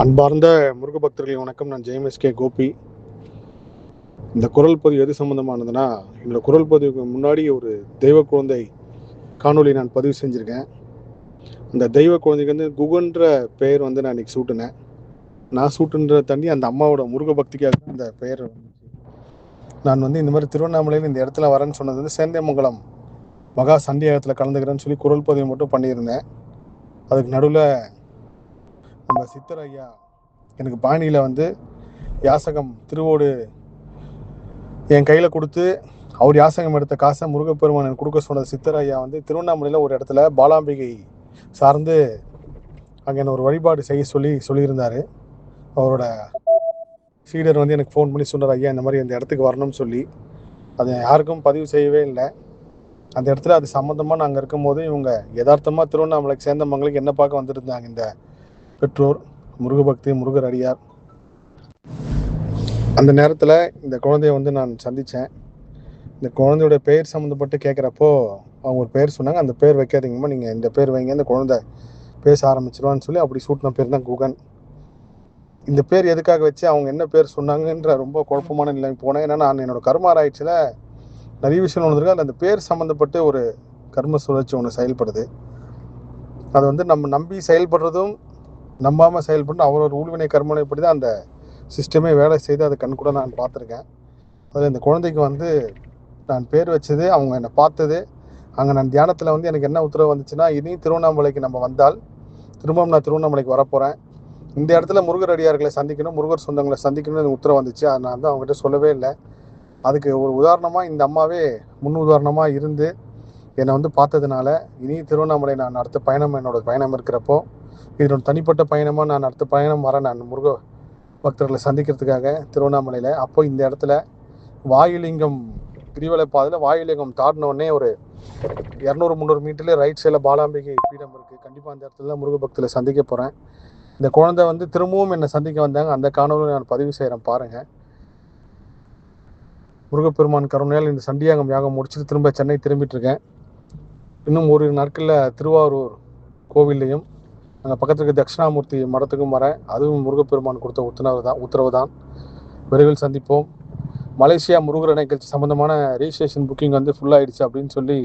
அன்பார்ந்த முருக பக்தர்களை வணக்கம். நான் ஜெயம்எஸ்கே கோபி. இந்த குரல் பதிவு எது சம்மந்தமானதுன்னா, என்னோட குரல் பதிவுக்கு முன்னாடி ஒரு தெய்வ குழந்தை காணொலி நான் பதிவு செஞ்சுருக்கேன். அந்த தெய்வ குழந்தைக்கு வந்து குகன்ற பெயர் வந்து நான் இன்னைக்கு சூட்டினேன். நான் சூட்டுன்ற தண்ணி அந்த அம்மாவோட முருக பக்திக்காக அந்த பெயர் வந்துச்சு. நான் வந்து இந்த மாதிரி திருவண்ணாமலையில் இந்த இடத்துல வரேன்னு சொன்னது வந்து சேந்தமங்கலம் மகா சண்டியாகத்தில் கலந்துக்கிறேன்னு சொல்லி குரல் பதிவு மட்டும் பண்ணியிருந்தேன். அதுக்கு நடுவில் நம்ம சித்தர் ஐயா எனக்கு பாணியில் வந்து யாசகம் திருவோடு என் கையில் கொடுத்து அவர் யாசகம் எடுத்த காசை முருகப்பெருமான் எனக்கு கொடுக்க சொன்னது சித்தர் ஐயா வந்து திருவண்ணாமலையில் ஒரு இடத்துல பாலாம்பிகை சார்ந்து அங்கே என்ன ஒரு வழிபாடு செய்ய சொல்லியிருந்தார். அவரோட சீடர் வந்து எனக்கு ஃபோன் பண்ணி சொன்னார், ஐயா இந்த மாதிரி அந்த இடத்துக்கு வரணும்னு சொல்லி. அதை யாருக்கும் பதிவு செய்யவே இல்லை. அந்த இடத்துல அது சம்மந்தமாக நாங்கள் இருக்கும்போது இவங்க யதார்த்தமாக திருவண்ணாமலைக்கு சேந்தமங்கலுக்கு என்ன பார்க்க வந்துருந்தாங்க இந்த பெற்றோர் முருகபக்தி முருகர் அடியார். அந்த நேரத்தில் இந்த குழந்தைய வந்து நான் சந்தித்தேன். இந்த குழந்தையோட பெயர் சம்மந்தப்பட்டு கேட்குறப்போ அவங்க ஒரு பேர் சொன்னாங்க. அந்த பேர் வைக்காதீங்கம்மா, நீங்கள் இந்த பேர் வைங்க, இந்த குழந்தை பேச ஆரம்பிச்சிருவான்னு சொல்லி அப்படி சூட்டின பேர் தான் குகன். இந்த பேர் எதுக்காக வச்சு அவங்க என்ன பேர் சொன்னாங்கன்ற ரொம்ப குழப்பமான நிலைமை போனேன். ஏன்னா நான் என்னோட கர்மாராய்ச்சியில் நிறைய விஷயம் ஒன்று அதில் அந்த பேர் சம்மந்தப்பட்டு ஒரு கர்ம சுழற்சி ஒன்று செயல்படுது. அது வந்து நம்ம நம்பி செயல்படுறதும் நம்பாமல் செயல்பட்டு அவரோட ஊழ்வினை கர்மனைப்படி தான் அந்த சிஸ்டமே வேலை செய்து அதை கண் கூட நான் பார்த்துருக்கேன். அதில் இந்த குழந்தைக்கு வந்து நான் பேர் வச்சது, அவங்க என்னை பார்த்தது, அங்கே நான் தியானத்தில் வந்து எனக்கு என்ன உத்தரவு வந்துச்சுன்னா, இனி திருவண்ணாமலைக்கு நம்ம வந்தால் திரும்பவும் நான் திருவண்ணாமலைக்கு வரப்போகிறேன், இந்த இடத்துல முருகர் அடியார்களை சந்திக்கணும், முருகர் சொந்தங்களை சந்திக்கணும்னு எனக்கு உத்தரவு வந்துச்சு. அதை நான் வந்து அவங்ககிட்ட சொல்லவே இல்லை. அதுக்கு ஒரு உதாரணமாக இந்த அம்மாவே முன் உதாரணமாக இருந்து என்னை வந்து பார்த்ததுனால இனி திருவண்ணாமலை நான் அடுத்த பயணம் என்னோட பயணம் இருக்கிறப்போ இதனோட தனிப்பட்ட பயணமாக நான் அடுத்த பயணம் வரேன். நான் முருக பக்தர்களை சந்திக்கிறதுக்காக திருவண்ணாமலையில் அப்போ இந்த இடத்துல வாயுலிங்கம் கிரிவலை பாதையில் வாயுலிங்கம் தாண்டினோடனே ஒரு 200-300 மீட்டர்லேயே ரைட் சைடில் பாலாம்பிகை பீடம் இருக்குது. கண்டிப்பாக அந்த இடத்துல தான் முருக பக்தர்களை சந்திக்க போகிறேன். இந்த குழந்தை வந்து திரும்பவும் என்னை சந்திக்க வந்தாங்க. அந்த காணொலியை நான் பதிவு செய்கிறேன் பாருங்கள். முருகப்பெருமான் கருணையால் இந்த சண்டியாகம் யாகம் முடிச்சுட்டு திரும்ப சென்னை திரும்பிட்டு இருக்கேன். இன்னும் ஒரு நாட்களில் திருவாரூர் கோவில்லையும் அங்கே பக்கத்தில் இருக்க தட்சிணாமூர்த்தி மடத்துக்கும் வரேன். அதுவும் முருகப்பெருமான் கொடுத்த உத்தரவு தான். விரைவில் சந்திப்போம். மலேசியா முருகர் நிகழ்ச்சி சம்மந்தமான ரிஜிஸ்ட்ரேஷன் புக்கிங் வந்து ஃபுல்லாகிடுச்சு அப்படின்னு சொல்லி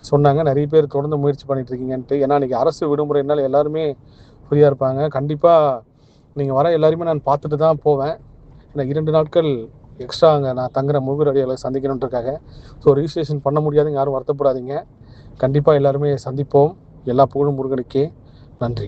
சொன்னாங்க. நிறைய பேர் தொடர்ந்து முயற்சி பண்ணிட்டு இருக்கீங்கன்ட்டு. ஏன்னா இன்றைக்கி அரசு விடுமுறைனால எல்லாருமே ஃப்ரீயாக இருப்பாங்க. கண்டிப்பாக நீங்கள் வர எல்லாருமே நான் பார்த்துட்டு தான் போவேன். ஏன்னா 2 நாட்கள் எக்ஸ்ட்ரா அங்கே நான் தங்குற முருகர் அடியார்களை சந்திக்கணுன்றக்காக. ஸோ ரிஜிஸ்ட்ரேஷன் பண்ண முடியாதுங்க, யாரும் வருத்தப்படாதீங்க. கண்டிப்பாக எல்லாருமே சந்திப்போம். எல்லா புகழும் முருகனுக்கே. நன்றி.